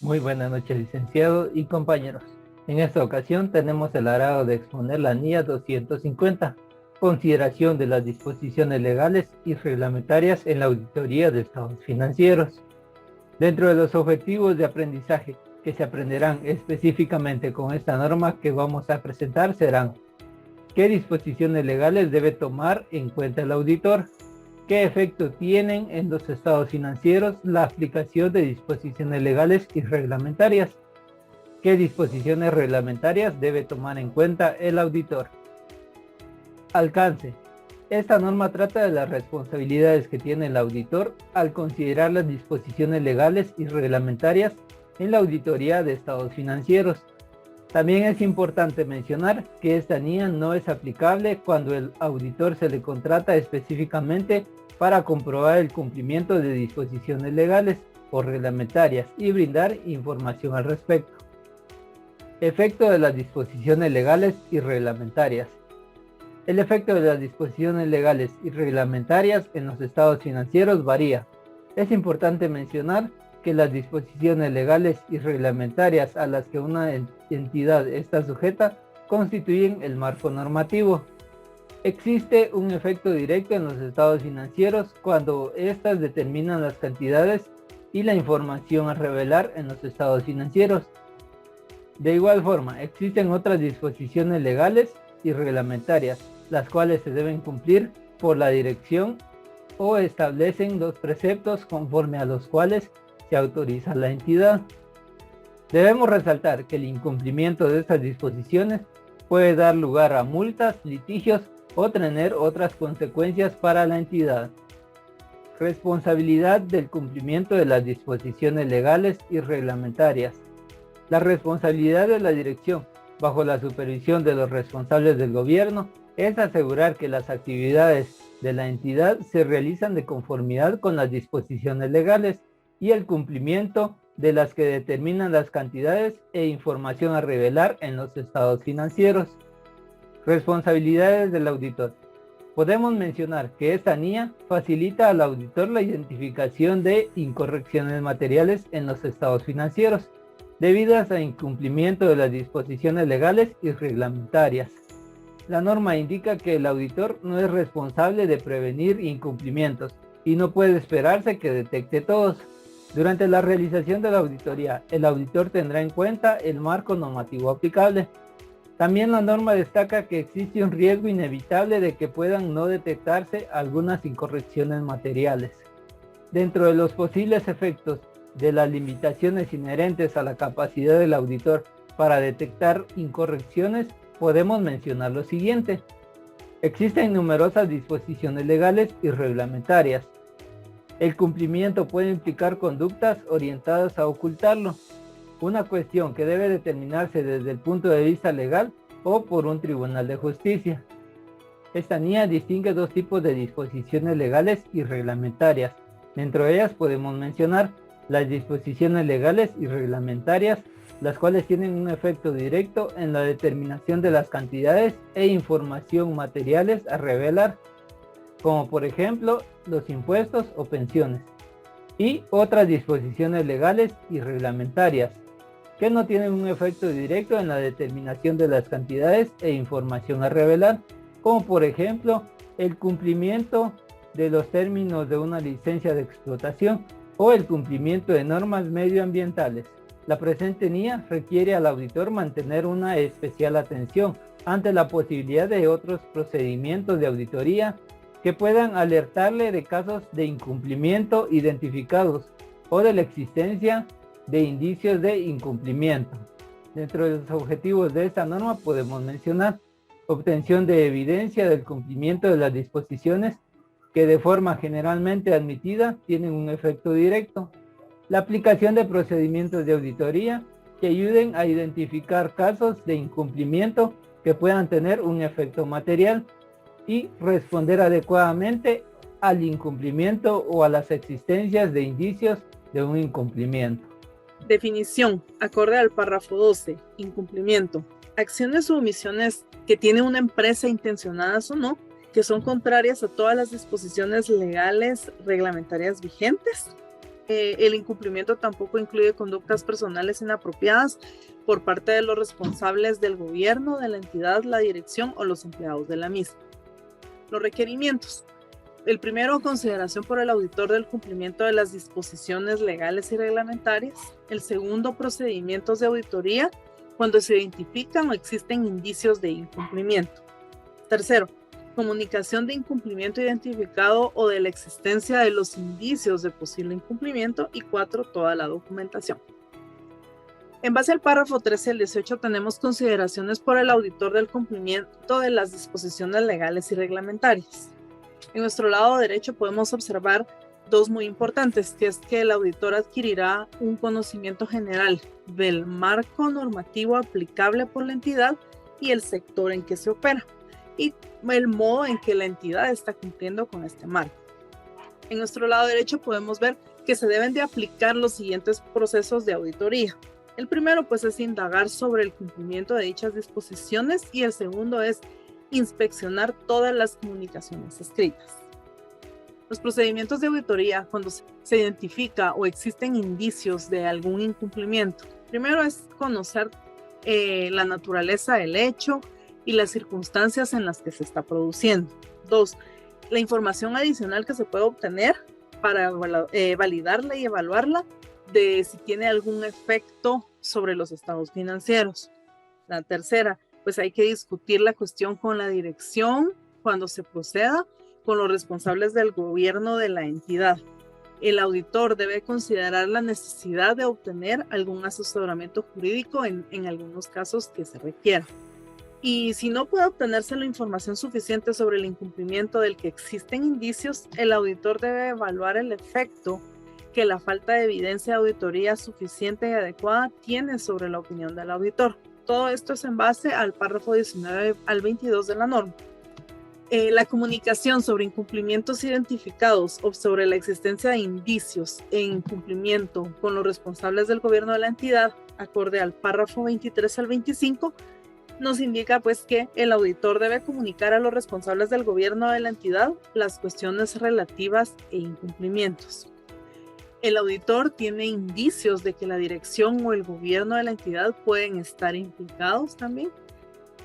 Muy buenas noches, licenciado y compañeros. En esta ocasión tenemos el agrado de exponer la NIA 250, consideración de las disposiciones legales y reglamentarias en la auditoría de estados financieros. Dentro de los objetivos de aprendizaje que se aprenderán específicamente con esta norma que vamos a presentar serán: ¿qué disposiciones legales debe tomar en cuenta el auditor? ¿Qué efecto tienen en los estados financieros la aplicación de disposiciones legales y reglamentarias? ¿Qué disposiciones reglamentarias debe tomar en cuenta el auditor? Alcance. Esta norma trata de las responsabilidades que tiene el auditor al considerar las disposiciones legales y reglamentarias en la auditoría de estados financieros. También es importante mencionar que esta NIA no es aplicable cuando el auditor se le contrata específicamente para comprobar el cumplimiento de disposiciones legales o reglamentarias y brindar información al respecto. Efecto de las disposiciones legales y reglamentarias. El efecto de las disposiciones legales y reglamentarias en los estados financieros varía. Es importante mencionar que las disposiciones legales y reglamentarias a las que una entidad está sujeta constituyen el marco normativo. Existe un efecto directo en los estados financieros cuando éstas determinan las cantidades y la información a revelar en los estados financieros. De igual forma, existen otras disposiciones legales y reglamentarias, las cuales se deben cumplir por la dirección o establecen los preceptos conforme a los cuales se autoriza la entidad. Debemos resaltar que el incumplimiento de estas disposiciones puede dar lugar a multas, litigios o tener otras consecuencias para la entidad. Responsabilidad del cumplimiento de las disposiciones legales y reglamentarias. La responsabilidad de la dirección, bajo la supervisión de los responsables del gobierno, es asegurar que las actividades de la entidad se realizan de conformidad con las disposiciones legales y el cumplimiento de las que determinan las cantidades e información a revelar en los estados financieros. Responsabilidades del auditor. Podemos mencionar que esta NIA facilita al auditor la identificación de incorrecciones materiales en los estados financieros, debidas a incumplimiento de las disposiciones legales y reglamentarias. La norma indica que el auditor no es responsable de prevenir incumplimientos y no puede esperarse que detecte todos. Durante la realización de la auditoría, el auditor tendrá en cuenta el marco normativo aplicable. También la norma destaca que existe un riesgo inevitable de que puedan no detectarse algunas incorrecciones materiales. Dentro de los posibles efectos de las limitaciones inherentes a la capacidad del auditor para detectar incorrecciones, podemos mencionar lo siguiente. Existen numerosas disposiciones legales y reglamentarias. El cumplimiento puede implicar conductas orientadas a ocultarlo, una cuestión que debe determinarse desde el punto de vista legal o por un tribunal de justicia. Esta NIA distingue dos tipos de disposiciones legales y reglamentarias. Dentro de ellas podemos mencionar las disposiciones legales y reglamentarias, las cuales tienen un efecto directo en la determinación de las cantidades e información materiales a revelar, como por ejemplo los impuestos o pensiones, y otras disposiciones legales y reglamentarias, que no tienen un efecto directo en la determinación de las cantidades e información a revelar, como por ejemplo el cumplimiento de los términos de una licencia de explotación o el cumplimiento de normas medioambientales. La presente NIA requiere al auditor mantener una especial atención ante la posibilidad de otros procedimientos de auditoría que puedan alertarle de casos de incumplimiento identificados o de la existencia de indicios de incumplimiento. Dentro de los objetivos de esta norma podemos mencionar obtención de evidencia del cumplimiento de las disposiciones que de forma generalmente admitida tienen un efecto directo, la aplicación de procedimientos de auditoría que ayuden a identificar casos de incumplimiento que puedan tener un efecto material y responder adecuadamente al incumplimiento o a las existencias de indicios de un incumplimiento. Definición, acorde al párrafo 12, incumplimiento. Acciones o omisiones que tiene una empresa, intencionadas o no, que son contrarias a todas las disposiciones legales reglamentarias vigentes. El incumplimiento tampoco incluye conductas personales inapropiadas por parte de los responsables del gobierno, de la entidad, la dirección o los empleados de la misma. Los requerimientos. El primero, consideración por el auditor del cumplimiento de las disposiciones legales y reglamentarias. El segundo, procedimientos de auditoría cuando se identifican o existen indicios de incumplimiento. Tercero, comunicación de incumplimiento identificado o de la existencia de los indicios de posible incumplimiento. Y 4, toda la documentación. En base al párrafo 13 al 18 tenemos consideraciones por el auditor del cumplimiento de las disposiciones legales y reglamentarias. En nuestro lado derecho podemos observar dos muy importantes, que es que el auditor adquirirá un conocimiento general del marco normativo aplicable por la entidad y el sector en que se opera, y el modo en que la entidad está cumpliendo con este marco. En nuestro lado derecho podemos ver que se deben de aplicar los siguientes procesos de auditoría. El primero pues es indagar sobre el cumplimiento de dichas disposiciones y el segundo es inspeccionar todas las comunicaciones escritas. Los procedimientos de auditoría cuando se identifica o existen indicios de algún incumplimiento. Primero es conocer la naturaleza del hecho y las circunstancias en las que se está produciendo. 2, la información adicional que se puede obtener para validarla y evaluarla de si tiene algún efecto sobre los estados financieros. La tercera, pues hay que discutir la cuestión con la dirección cuando se proceda con los responsables del gobierno de la entidad. El auditor debe considerar la necesidad de obtener algún asesoramiento jurídico en algunos casos que se requiera. Y si no puede obtenerse la información suficiente sobre el incumplimiento del que existen indicios, el auditor debe evaluar el efecto que la falta de evidencia de auditoría suficiente y adecuada tiene sobre la opinión del auditor. Todo esto es en base al párrafo 19 al 22 de la norma. La comunicación sobre incumplimientos identificados o sobre la existencia de indicios e incumplimiento con los responsables del gobierno de la entidad, acorde al párrafo 23 al 25, nos indica pues que el auditor debe comunicar a los responsables del gobierno de la entidad las cuestiones relativas e incumplimientos. El auditor tiene indicios de que la dirección o el gobierno de la entidad pueden estar implicados también.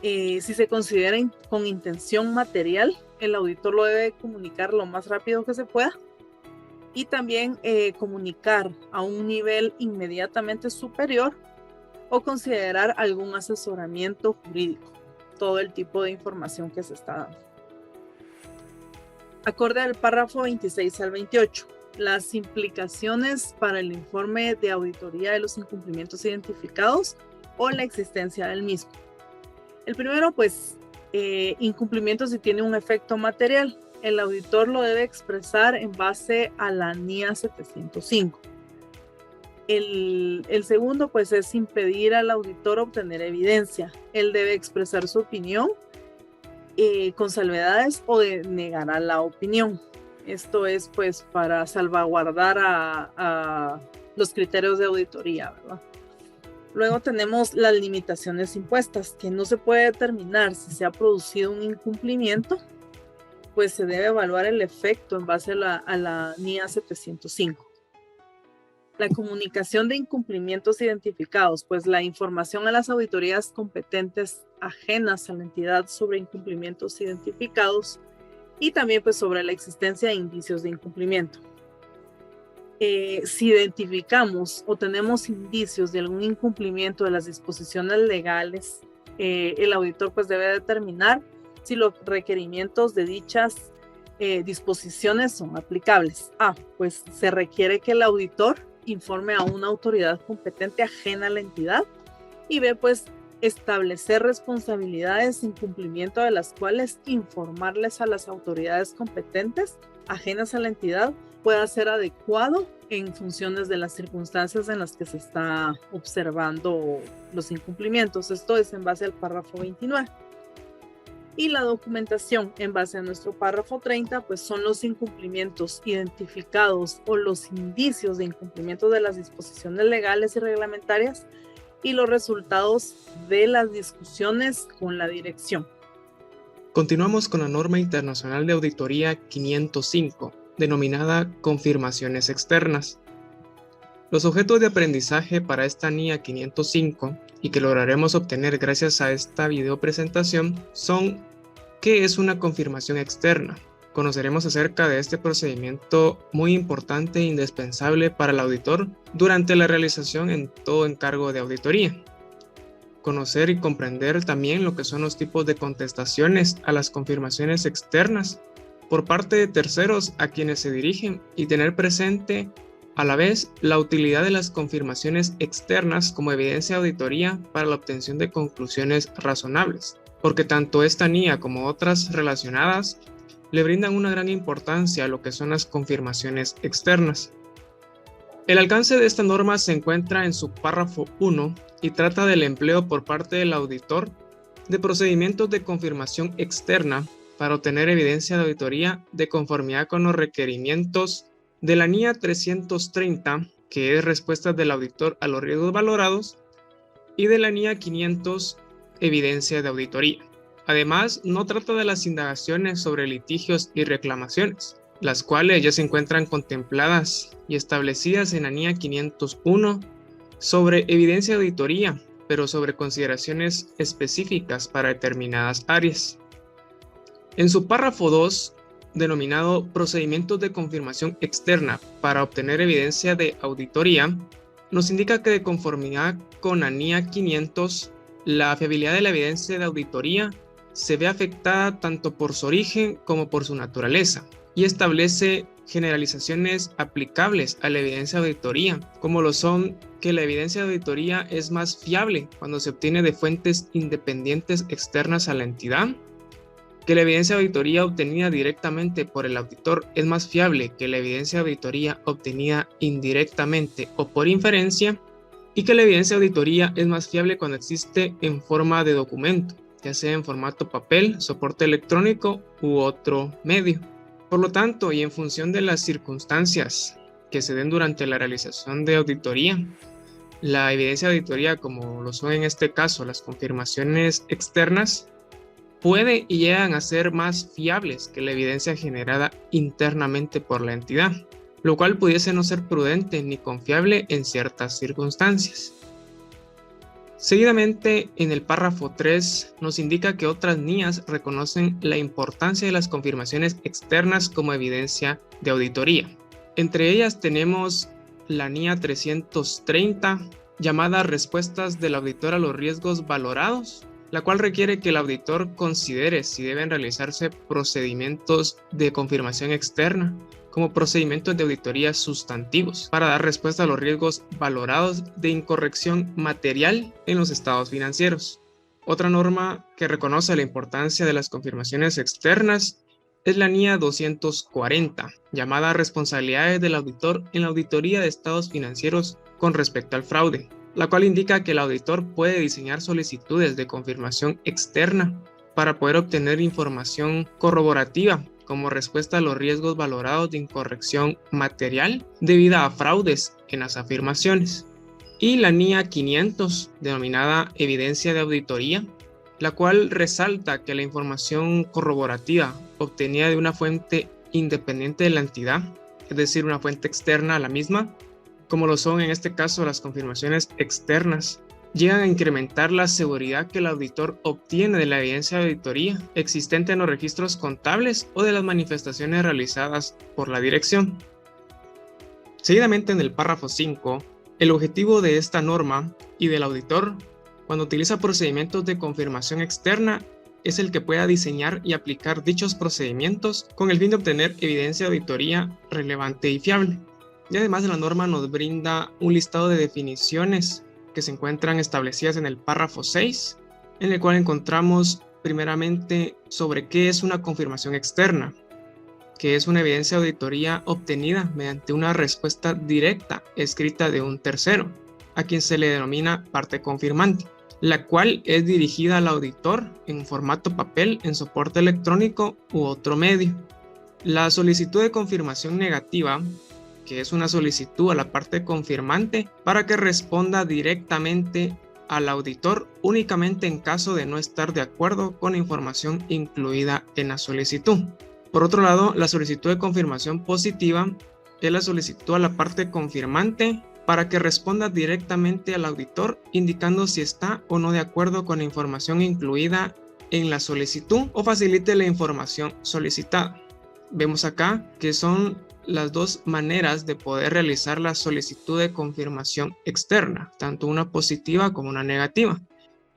Si se considera con intención material, el auditor lo debe comunicar lo más rápido que se pueda y también comunicar a un nivel inmediatamente superior o considerar algún asesoramiento jurídico, todo el tipo de información que se está dando. Acorde al párrafo 26 al 28, las implicaciones para el informe de auditoría de los incumplimientos identificados o la existencia del mismo. El primero, pues, incumplimiento si tiene un efecto material. El auditor lo debe expresar en base a la NIA 705. El segundo, pues, es impedir al auditor obtener evidencia. Él debe expresar su opinión con salvedades o negará la opinión. Esto es, pues, para salvaguardar a los criterios de auditoría, ¿verdad? Luego tenemos las limitaciones impuestas, que no se puede determinar si se ha producido un incumplimiento, pues se debe evaluar el efecto en base a la NIA 705. La comunicación de incumplimientos identificados, pues la información a las auditorías competentes ajenas a la entidad sobre incumplimientos identificados y también pues sobre la existencia de indicios de incumplimiento. Si identificamos o tenemos indicios de algún incumplimiento de las disposiciones legales, el auditor pues debe determinar si los requerimientos de dichas disposiciones son aplicables. Pues se requiere que el auditor informe a una autoridad competente ajena a la entidad y ve pues establecer responsabilidades en cumplimiento de las cuales informarles a las autoridades competentes ajenas a la entidad pueda ser adecuado en funciones de las circunstancias en las que se está observando los incumplimientos. Esto es en base al párrafo 29. Y la documentación en base a nuestro párrafo 30, pues son los incumplimientos identificados o los indicios de incumplimiento de las disposiciones legales y reglamentarias y los resultados de las discusiones con la dirección. Continuamos con la norma internacional de auditoría 505, denominada confirmaciones externas. Los objetos de aprendizaje para esta NIA 505 y que lograremos obtener gracias a esta video presentación son: ¿qué es una confirmación externa? Conoceremos acerca de este procedimiento muy importante e indispensable para el auditor durante la realización en todo encargo de auditoría. Conocer y comprender también lo que son los tipos de contestaciones a las confirmaciones externas por parte de terceros a quienes se dirigen, y tener presente a la vez la utilidad de las confirmaciones externas como evidencia de auditoría para la obtención de conclusiones razonables, porque tanto esta NIA como otras relacionadas le brindan una gran importancia a lo que son las confirmaciones externas. El alcance de esta norma se encuentra en su párrafo 1 y trata del empleo por parte del auditor de procedimientos de confirmación externa para obtener evidencia de auditoría de conformidad con los requerimientos de la NIA 330, que es respuesta del auditor a los riesgos valorados, y de la NIA 500, evidencia de auditoría. Además, no trata de las indagaciones sobre litigios y reclamaciones, las cuales ya se encuentran contempladas y establecidas en la NIA 501 sobre evidencia de auditoría, pero sobre consideraciones específicas para determinadas áreas. En su párrafo 2, denominado Procedimientos de confirmación externa para obtener evidencia de auditoría, nos indica que de conformidad con la NIA 500, la fiabilidad de la evidencia de auditoría se ve afectada tanto por su origen como por su naturaleza, y establece generalizaciones aplicables a la evidencia de auditoría, como lo son que la evidencia de auditoría es más fiable cuando se obtiene de fuentes independientes externas a la entidad, que la evidencia de auditoría obtenida directamente por el auditor es más fiable que la evidencia de auditoría obtenida indirectamente o por inferencia, y que la evidencia de auditoría es más fiable cuando existe en forma de documento, ya sea en formato papel, soporte electrónico u otro medio. Por lo tanto, y en función de las circunstancias que se den durante la realización de auditoría, la evidencia de auditoría, como lo son en este caso las confirmaciones externas, puede y llegan a ser más fiables que la evidencia generada internamente por la entidad, lo cual pudiese no ser prudente ni confiable en ciertas circunstancias. Seguidamente, en el párrafo 3, nos indica que otras NIAs reconocen la importancia de las confirmaciones externas como evidencia de auditoría. Entre ellas tenemos la NIA 330, llamada Respuestas del auditor a los riesgos valorados, la cual requiere que el auditor considere si deben realizarse procedimientos de confirmación externa como procedimientos de auditoría sustantivos para dar respuesta a los riesgos valorados de incorrección material en los estados financieros. Otra norma que reconoce la importancia de las confirmaciones externas es la NIA 240, llamada Responsabilidades del auditor en la auditoría de estados financieros con respecto al fraude, la cual indica que el auditor puede diseñar solicitudes de confirmación externa para poder obtener información corroborativa como respuesta a los riesgos valorados de incorrección material debida a fraudes en las afirmaciones. Y la NIA 500, denominada Evidencia de Auditoría, la cual resalta que la información corroborativa obtenida de una fuente independiente de la entidad, es decir, una fuente externa a la misma, como lo son en este caso las confirmaciones externas, llegan a incrementar la seguridad que el auditor obtiene de la evidencia de auditoría existente en los registros contables o de las manifestaciones realizadas por la dirección. Seguidamente, en el párrafo 5, el objetivo de esta norma y del auditor cuando utiliza procedimientos de confirmación externa es el que pueda diseñar y aplicar dichos procedimientos con el fin de obtener evidencia de auditoría relevante y fiable. Y además, la norma nos brinda un listado de definiciones que se encuentran establecidas en el párrafo 6, en el cual encontramos primeramente sobre qué es una confirmación externa, que es una evidencia de auditoría obtenida mediante una respuesta directa escrita de un tercero, a quien se le denomina parte confirmante, la cual es dirigida al auditor en formato papel, en soporte electrónico u otro medio. La solicitud de confirmación negativa, que es una solicitud a la parte confirmante para que responda directamente al auditor únicamente en caso de no estar de acuerdo con la información incluida en la solicitud. Por otro lado, la solicitud de confirmación positiva es la solicitud a la parte confirmante para que responda directamente al auditor indicando si está o no de acuerdo con la información incluida en la solicitud o facilite la información solicitada. Vemos acá que son las dos maneras de poder realizar la solicitud de confirmación externa, tanto una positiva como una negativa,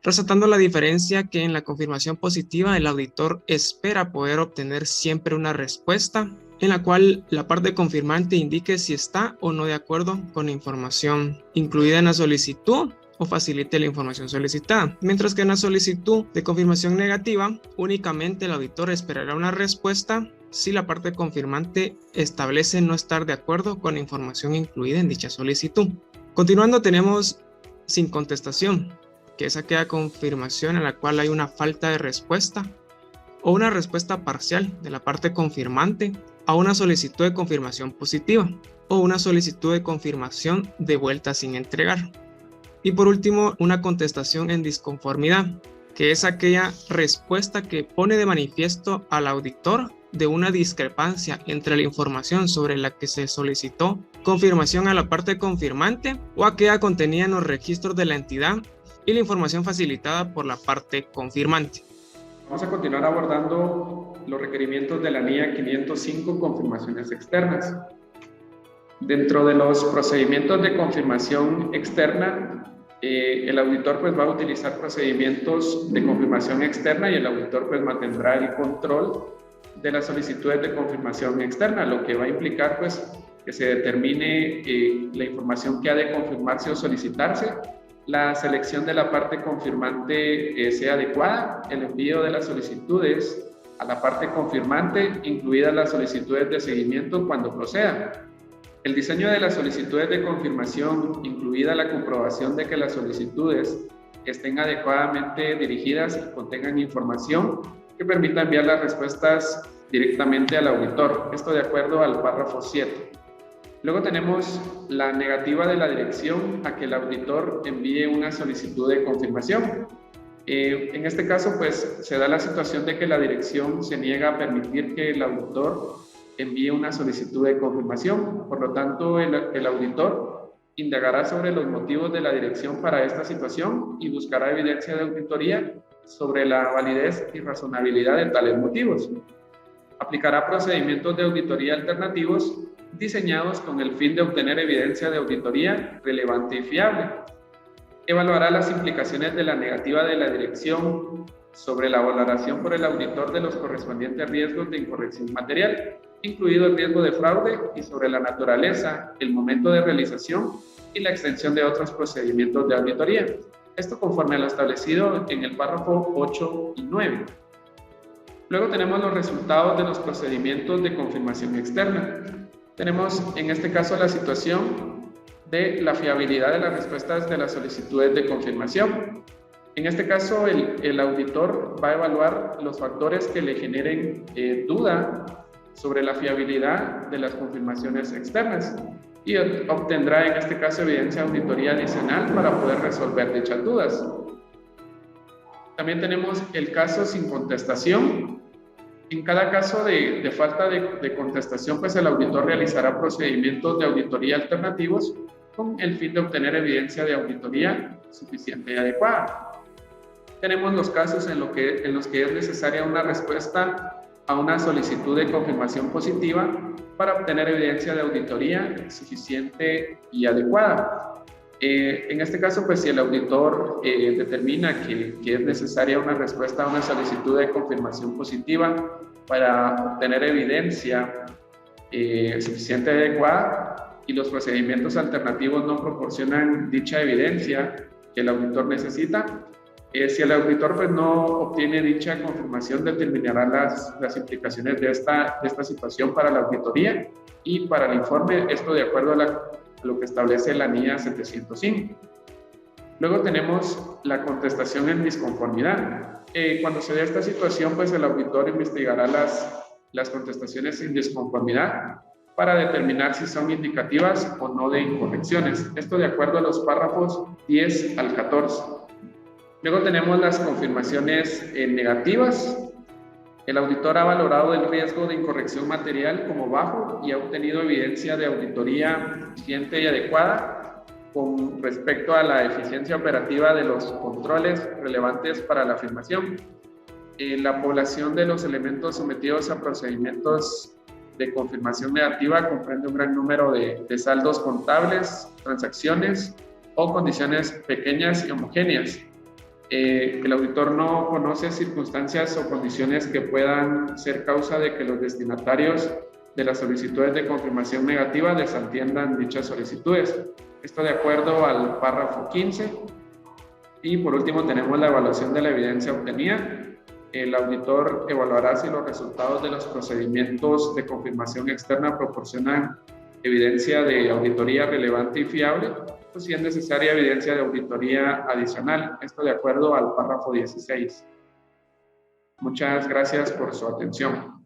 resaltando la diferencia que en la confirmación positiva el auditor espera poder obtener siempre una respuesta en la cual la parte confirmante indique si está o no de acuerdo con la información incluida en la solicitud o facilite la información solicitada, mientras que en la solicitud de confirmación negativa únicamente el auditor esperará una respuesta si la parte confirmante establece no estar de acuerdo con la información incluida en dicha solicitud. Continuando, tenemos sin contestación, que es aquella confirmación en la cual hay una falta de respuesta o una respuesta parcial de la parte confirmante a una solicitud de confirmación positiva o una solicitud de confirmación de vuelta sin entregar. Y por último, una contestación en disconformidad, que es aquella respuesta que pone de manifiesto al auditor de una discrepancia entre la información sobre la que se solicitó confirmación a la parte confirmante o aquella contenida en los registros de la entidad y la información facilitada por la parte confirmante. Vamos a continuar abordando los requerimientos de la NIA 505, confirmaciones externas. Dentro de los procedimientos de confirmación externa, el auditor pues va a utilizar procedimientos de confirmación externa y el auditor pues mantendrá el control de las solicitudes de confirmación externa, lo que va a implicar pues que se determine la información que ha de confirmarse o solicitarse, la selección de la parte confirmante sea adecuada, el envío de las solicitudes a la parte confirmante, incluidas las solicitudes de seguimiento cuando proceda. El diseño de las solicitudes de confirmación, incluida la comprobación de que las solicitudes estén adecuadamente dirigidas y contengan información que permita enviar las respuestas directamente al auditor. Esto de acuerdo al párrafo 7. Luego tenemos la negativa de la dirección a que el auditor envíe una solicitud de confirmación. En este caso, pues, se da la situación de que la dirección se niega a permitir que el auditor envíe una solicitud de confirmación. Por lo tanto, el auditor indagará sobre los motivos de la dirección para esta situación y buscará evidencia de auditoría sobre la validez y razonabilidad de tales motivos. Aplicará procedimientos de auditoría alternativos diseñados con el fin de obtener evidencia de auditoría relevante y fiable. Evaluará las implicaciones de la negativa de la dirección sobre la valoración por el auditor de los correspondientes riesgos de incorrección material, incluido el riesgo de fraude, y sobre la naturaleza, el momento de realización y la extensión de otros procedimientos de auditoría. Esto conforme a lo establecido en el párrafo 8 y 9. Luego tenemos los resultados de los procedimientos de confirmación externa. Tenemos en este caso la situación de la fiabilidad de las respuestas de las solicitudes de confirmación. En este caso, el auditor va a evaluar los factores que le generen duda sobre la fiabilidad de las confirmaciones externas y obtendrá en este caso evidencia de auditoría adicional para poder resolver dichas dudas. También tenemos el caso sin contestación. En cada caso de falta de contestación, pues el auditor realizará procedimientos de auditoría alternativos con el fin de obtener evidencia de auditoría suficiente y adecuada. Tenemos los casos en los que es necesaria una respuesta a una solicitud de confirmación positiva para obtener evidencia de auditoría suficiente y adecuada. En este caso, pues si el auditor determina que es necesaria una respuesta a una solicitud de confirmación positiva para obtener evidencia suficiente y adecuada y los procedimientos alternativos no proporcionan dicha evidencia que el auditor necesita, si el auditor pues, no obtiene dicha confirmación, determinará las implicaciones de esta situación para la auditoría y para el informe, esto de acuerdo a lo que establece la NIA 705. Luego tenemos la contestación en disconformidad. Cuando se dé esta situación, pues el auditor investigará las contestaciones en disconformidad para determinar si son indicativas o no de incorrecciones. Esto de acuerdo a los párrafos 10 al 14. Luego tenemos las confirmaciones negativas. El auditor ha valorado el riesgo de incorrección material como bajo y ha obtenido evidencia de auditoría suficiente y adecuada con respecto a la eficiencia operativa de los controles relevantes para la afirmación. La población de los elementos sometidos a procedimientos de confirmación negativa comprende un gran número de saldos contables, transacciones o condiciones pequeñas y homogéneas. El auditor no conoce circunstancias o condiciones que puedan ser causa de que los destinatarios de las solicitudes de confirmación negativa desatiendan dichas solicitudes. Esto de acuerdo al párrafo 15. Y por último tenemos la evaluación de la evidencia obtenida. El auditor evaluará si los resultados de los procedimientos de confirmación externa proporcionan evidencia de auditoría relevante y fiable, o si es necesaria evidencia de auditoría adicional. Esto de acuerdo al párrafo 16. Muchas gracias por su atención.